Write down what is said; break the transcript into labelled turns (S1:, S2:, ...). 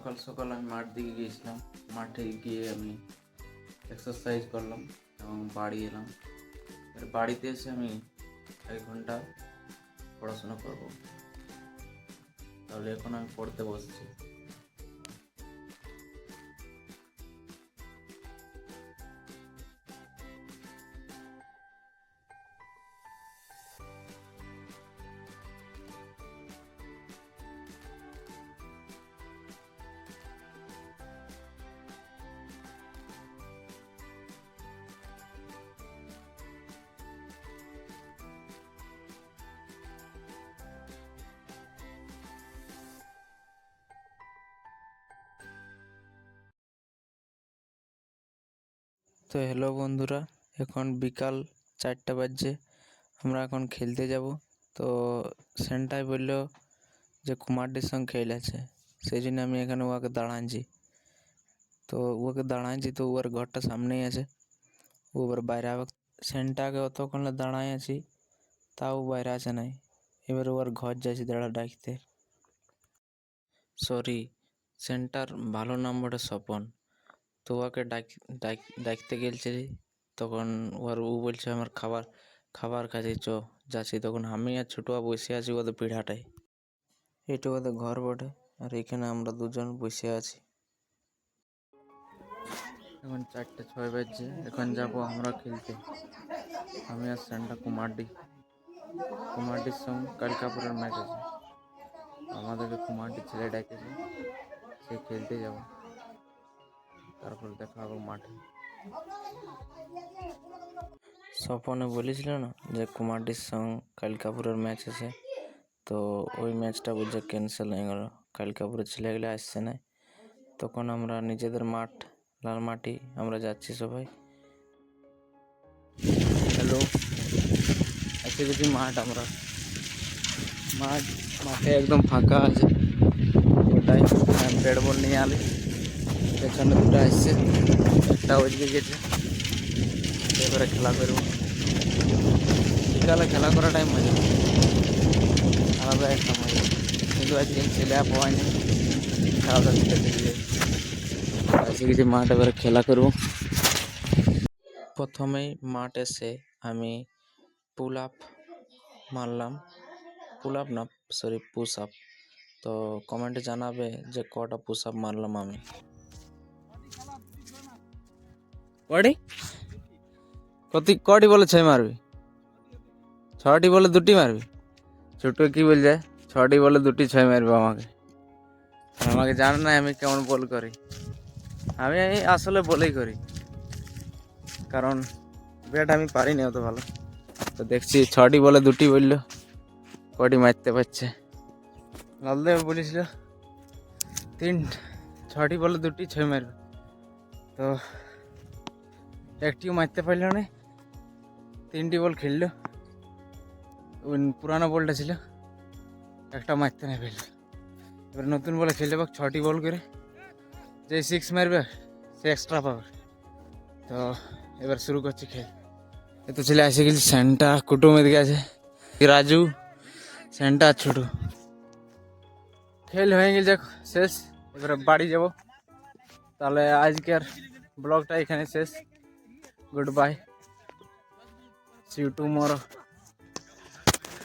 S1: সকাল সকাল আমি মাঠ দিকে গিয়েছিলাম। মাঠে গিয়ে আমি এক্সারসাইজ করলাম এবং বাড়ি এলাম। এর বাড়িতে এসে আমি 1 ঘন্টা পড়াশোনা করব। তাহলে এখন আমি পড়তে বসছি। তো হ্যালো বন্ধুরা, এখন বিকাল 4টা বাজছে। আমরা এখন খেলতে যাব। তো সেন্টাই বলল যে কুমারটির সঙ্গে খেল আছে, সেই জন্য আমি এখানে ওকে দাঁড়াচ্ছি। তো ওর ঘরটা সামনেই আছে। ও এবার বাইরে সেন্টাকে অতক্ষণ দাঁড়াই আছি, তাও বাইরে আছে নাই। এবার ওর ঘর যাচ্ছি ডাকতে। সরি, সেন্টার ভালো নাম বটে স্বপন। তো ওকে ডাকতে গেলছে, তখন ও বলছে আমার খাবার কাছে যাচ্ছি। তখন আমি আর ছোটুয়া বসে আছি ওদের পিঠাটায়। এটা ওদের ঘর বটে, আর এখানে আমরা দুজন বসে আছি। এখন 4:06 বাজছে। এখন যাব আমরা খেলতে। আমি আর সেন্টা কুমারটির সঙ্গে কালকাপুরের ম্যাচ আছে। আমাদেরকে কুমারটির ছেলে ডাকেছে, সে খেলতে যাব। তারপর দেখা হবে মাঠে। স্বপনে বলেছিল না যে কুমারটির সঙ্গে কালকাপুরের ম্যাচ আছে, তো ওই ম্যাচটা বুঝে ক্যান্সেল হয়ে গেল। কালকাপুরের ছেলেগুলো আসছে না। তখন আমরা নিজেদের মাঠ লালমাটি আমরা যাচ্ছি সবাই। হ্যালো, এসে গেছি মাঠে একদম ফাঁকা আছে। ওটাই ব্যাট বল নিয়ে আলি। পেছনে দুটো আসছে, একটা ওইদিকে গেছে। এবারে খেলা করবো। বিকালে খেলা করা টাইম মজা, আলাদা একটা মজা। কিন্তু আজকে ছেলে পাওয়াই নেই, খেলাটা খেলতে গিয়ে এসে গেছি মাঠ। এবারে খেলা করবো। প্রথমেই মাঠ এসে আমি পুল আপ মারলাম। Push up. তো কমেন্টে জানাবে যে কটা পুশ আপ মারলাম আমি। কটি বলে 6 মারবি? 6টি বলে 2টি মারবি? ছোট কি বল যায়, 6টি বলে 2টি 6 মারবে আমাকে জানে না আমি কেমন বল করি। আমি আসলে বলেই করি, কারণ ব্যাট আমি পারি না অত ভালো। তো দেখছি 6টি বলে 2টি বললো, কটি মারতে পারছে। লালদেব বলেছিল 6টি বলে 2টি 6 মারবে, তো একটিও মারতে পারলো না। 3টি বল খেললো। পুরানো বলটা ছিল, একটা মারতে না পারলো। এবার নতুন বলে খেলতে পাক 6টি বল করে, যে 6 মারবে সে এক্সট্রা পাবে। তো এবার শুরু করছি খেল। এত ছেলে এসে গেছি। সেন্টা কুটুম এদিকে আছে, রাজু, সেন্টা, ছোট। খেল হয়ে গেছে শেষ। এবারে বাড়ি যাব। তাহলে আজকের ব্লগটা এখানে শেষ। Good bye, see you tomorrow.